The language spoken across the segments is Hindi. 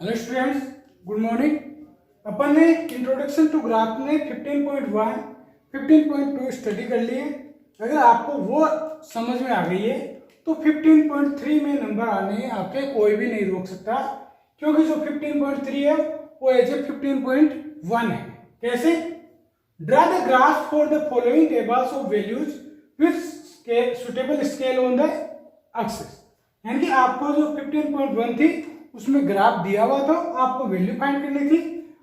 Hello students, good morning. अपन ने इंट्रोडक्शन टू ग्राफ में 15.1, 15.2 स्टडी कर लिए। अगर आपको वो समझ में आ गई है तो 15.3 में नंबर आने आपके कोई भी नहीं रोक सकता, क्योंकि जो 15.3 है वो एज ए 15.1 है। कैसे? Draw the graph for the following tables of values with suitable scale on the axis. यानी कि आपको जो 15.1 थी उसमें ग्राफ दिया हुआ था, आपको वैल्यू फाइंड करनी थी।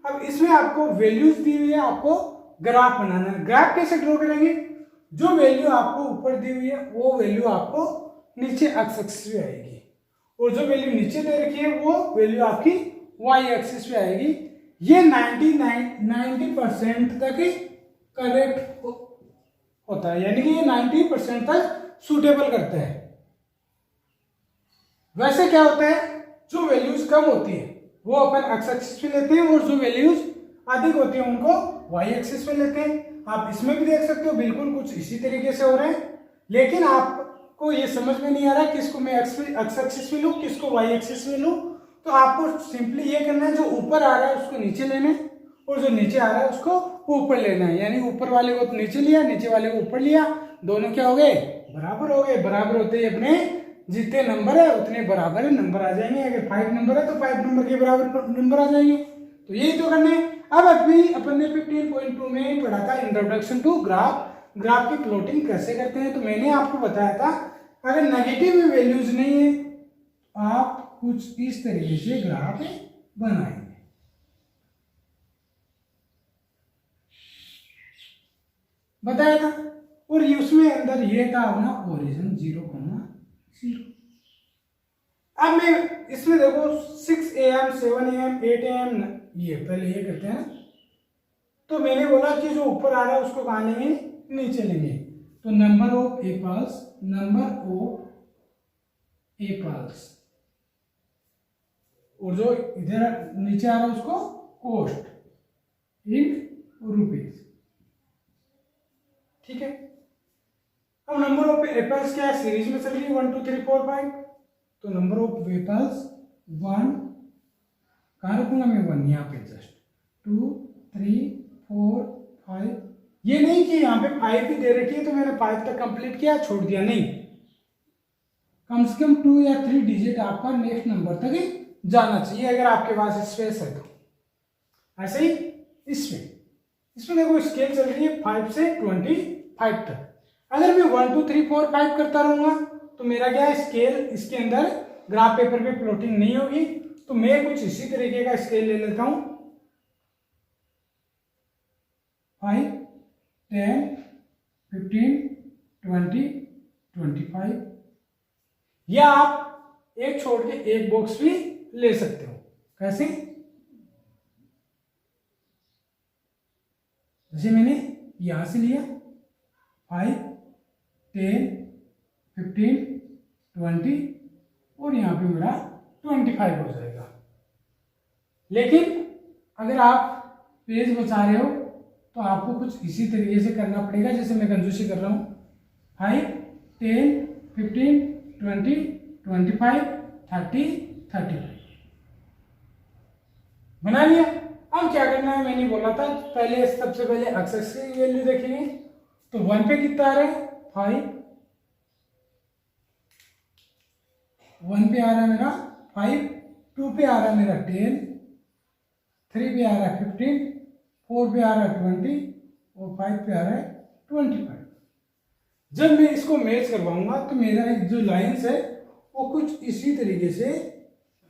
अब इसमें आपको वैल्यूज दी हुई है, आपको ग्राफ बनाना है। ग्राफ कैसे ड्रॉ करेंगे? जो वैल्यू आपको ऊपर दी हुई है वो वैल्यू आपको नीचे एक्स एक्सिस पे आएगी, और जो वैल्यू नीचे दे रखी है वो वैल्यू आपकी वाई एक्सिस पे आएगी। ये 90% तक करेक्ट होता है, यानी कि ये 90% तक सूटेबल करता है। वैसे क्या होता है, जो वैल्यूज कम होती है वो अपन एक्स एक्सिस पे लेते हैं, और जो वैल्यूज अधिक होती है उनको वाई एक्सिस पे लेते हैं। आप इसमें भी देख सकते हो, बिल्कुल कुछ इसी तरीके से हो रहे हैं। लेकिन आपको ये समझ में नहीं आ रहा किसको मैं एक्स एक्सिस पे लूँ, किसको वाई एक्सिस पे लूँ। तो आपको सिंपली ये करना है, जो ऊपर आ रहा है उसको नीचे लेना है, और जो नीचे आ रहा है उसको ऊपर लेना है। यानी ऊपर वाले को नीचे लिया, नीचे वाले को ऊपर लिया, दोनों क्या हो गए? बराबर हो गए। बराबर होते ही अपने जितने नंबर है उतने बराबर नंबर आ जाएंगे। अगर 5 नंबर है तो 5 नंबर के बराबर नंबर आ जाएंगे। तो यही तो करने। अब अपन ने 15.2 में पढ़ा था इंट्रोडक्शन टू ग्राफ की प्लॉटिंग कैसे करते हैं। तो मैंने आपको बताया था, अगर नेगेटिव वैल्यूज नहीं है आप कुछ इस तरीके से ग्राफ बनाएंगे। बताया था। और उसमें अंदर ये था अपना ओरिजिन 0,0। अब मैं इसमें देखो 6 AM 7 AM 8 AM, ये पहले ये करते हैं। तो मैंने बोला कि जो ऊपर आ रहा है उसको कहाँ लेंगे? नीचे लेंगे। तो नंबर ऑफ एप्पल्स, और जो इधर नीचे आ रहा है उसको कॉस्ट इन रुपीज। ठीक है। अब नंबर ऑफ एप्पल्स क्या है? सीरीज में चल रही है 1 2 3 4 5। तो नंबर ऑफ एप्पल्स 1, कहाँ रखूंगा मैं? 1 यहाँ पे, जस्ट 2 3 4 5। ये नहीं कि यहाँ पे 5 भी दे रखी है तो मैंने 5 तक कंप्लीट किया, छोड़ दिया, नहीं। कम से कम 2 या 3 डिजिट आपका नेक्स्ट नंबर तक ही जाना चाहिए, अगर आपके पास स्पेस है तो। ऐसे ही इसमें देखो स्केल चल रही है 5 से 25 तक। अगर मैं 1 2 3 4 5 करता रहूंगा तो मेरा क्या है, स्केल इसके अंदर ग्राफ पेपर पे प्लॉटिंग नहीं होगी। तो मैं कुछ इसी तरीके का स्केल ले लेता हूं, 5 10 15 20 25। या आप एक छोड़ के एक बॉक्स भी ले सकते हो। कैसे? जैसे मैंने यहां से लिया 5 10 15 20, और यहाँ पे मेरा 25 हो जाएगा। लेकिन अगर आप पेज बचा रहे हो तो आपको कुछ इसी तरीके से करना पड़ेगा, जैसे मैं कंजूसी कर रहा हूँ। 5 10 15 20 25 30 35 बना लिया। अब क्या करना है, मैंने बोला था पहले, सबसे पहले एक्स एक्सिस की वैल्यू देखेंगे। तो 1 पे कितना आ रहा है? 5। 1 पे आ रहा है मेरा 5, 2 पे आ रहा है मेरा 10, 3 पे आ रहा है 15, 4 पे आ रहा है 20, और 5 पे आ रहा है 25। जब मैं इसको मैच करवाऊंगा तो मेरा एक जो लाइंस है वो कुछ इसी तरीके से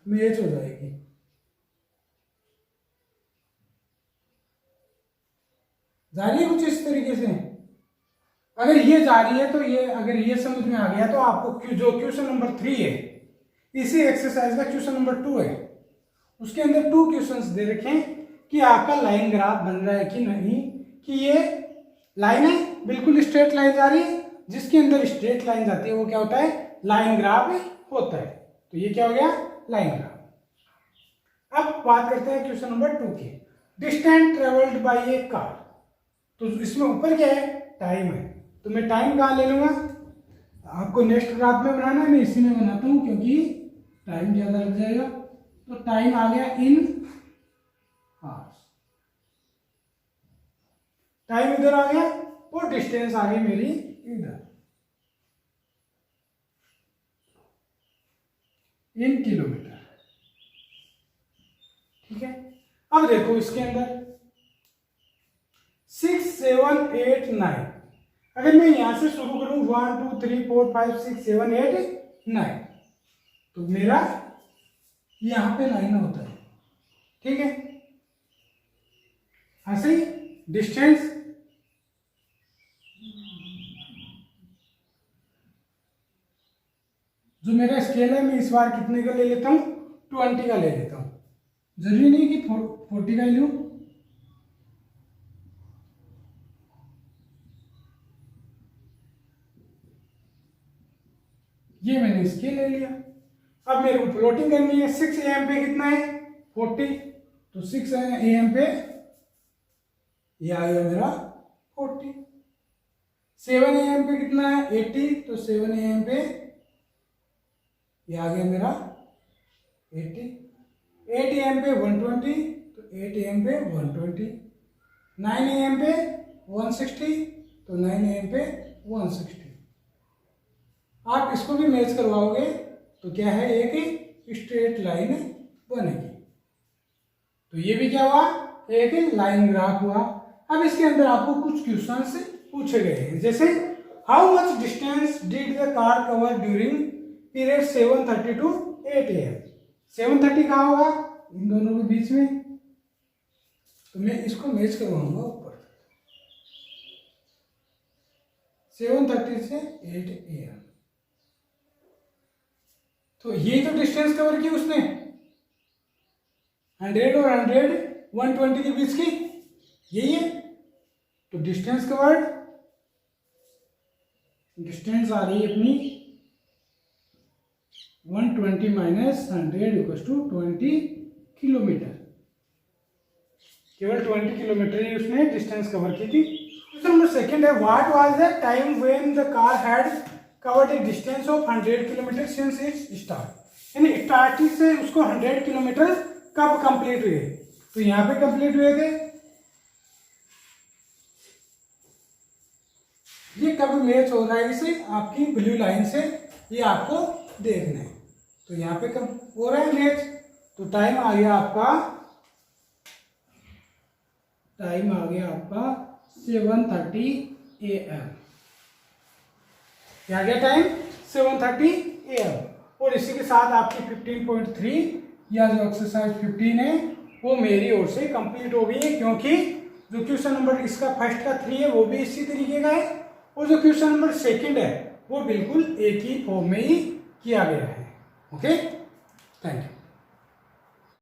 मैच हो जाएगी। जा रही है कुछ इस तरीके से। अगर ये जा रही है तो ये, अगर ये समझ में आ गया तो आपको जो क्वेश्चन नंबर 3 है, इसी एक्सरसाइज का क्वेश्चन नंबर 2 है, उसके अंदर 2 क्वेश्चंस दे रखे हैं कि आपका लाइन ग्राफ बन रहा है कि नहीं। कि ये लाइन है, बिल्कुल स्ट्रेट लाइन जा रही है, जिसके अंदर स्ट्रेट लाइन जाती है वो क्या होता है? लाइन ग्राफ होता है। तो ये क्या हो गया? Line graph. अब बात करते हैं क्वेश्चन नंबर 2 की। Distance travelled by A car. तो इसमें ऊपर क्या है? टाइम है। तो मैं टाइम कहाँ ले लूंगा? आपको नेक्स्ट ग्राफ में बनाना है, मैं इसी में बनाता हूं क्योंकि टाइम ज्यादा लग जाएगा। तो टाइम आ गया इन आवर्स, टाइम इधर आ गया और डिस्टेंस आ गई मेरी इधर इन किलोमीटर। ठीक है, अब देखो इसके अंदर 6, 7, 8, 9, अगर मैं यहां से शुरू करूं 1, 2, 3, 4, 5, 6, 7, 8, 9, तो मेरा यहां पे 9 होता है। ठीक है, ऐसे ही डिस्टेंस जो मेरा स्केल है मैं इस बार कितने का ले लेता हूं, 20 का ले लेता हूं, जरूरी नहीं कि 40 का ही लूं। ये मैंने स्केल ले लिया। अब मेरे को प्लॉटिंग करनी है। 6 AM पे कितना है 40, तो 6 AM पे ये आ गया मेरा 40। 7 AM पे कितना है 80, तो 7 AM पे ये आ गया मेरा 80। 8 AM पे 120, तो 8 AM पे 120। 9 AM पे 160, तो 9 AM पे 160। आप इसको भी मैच करवाओगे तो क्या है, एक स्ट्रेट लाइन बनेगी। तो ये भी क्या हुआ, एक लाइन ग्राफ हुआ। अब इसके अंदर आपको कुछ क्वेश्चंस पूछे गए हैं, जैसे how much distance did the car cover during period 7:30 to 8 AM। 7:30 कहाँ होगा, इन दोनों के बीच में, तो मैं इसको मैच करवाऊंगा ऊपर 7:30 से 8 AM। तो ये तो डिस्टेंस कवर की उसने 100 और 100 120 के बीच की, यही है। तो डिस्टेंस कवर्ड, डिस्टेंस आ रही है अपनी 120 माइनस 100 इक्वल्स टू 20 किलोमीटर। केवल 20 किलोमीटर ही उसने डिस्टेंस कवर की थी। क्वेश्चन नंबर सेकंड है, what was the time when the car had covered A distance of 100 kilometre since it's start. यानी स्टार्टिंग से उसको 100 किलोमीटर कब कंप्लीट हुए, तो यहां पे कंप्लीट हुए थे। ये कब मैच हो रहा है इसे आपकी ब्लू लाइन से, ये आपको देखना है। तो यहाँ पे कब हो रहा है मैच, तो टाइम आ गया आपका 7:30 AM। क्या गया टाइम 7:30 AM। और इसी के साथ आपकी 15.3 या जो एक्सरसाइज 15 है वो मेरी ओर से कंप्लीट हो गई है, क्योंकि जो क्वेश्चन नंबर इसका फर्स्ट का 3 है वो भी इसी तरीके का है, और जो क्वेश्चन नंबर सेकंड है वो बिल्कुल एक ही फॉर्म में ही किया गया है। Okay, thank you.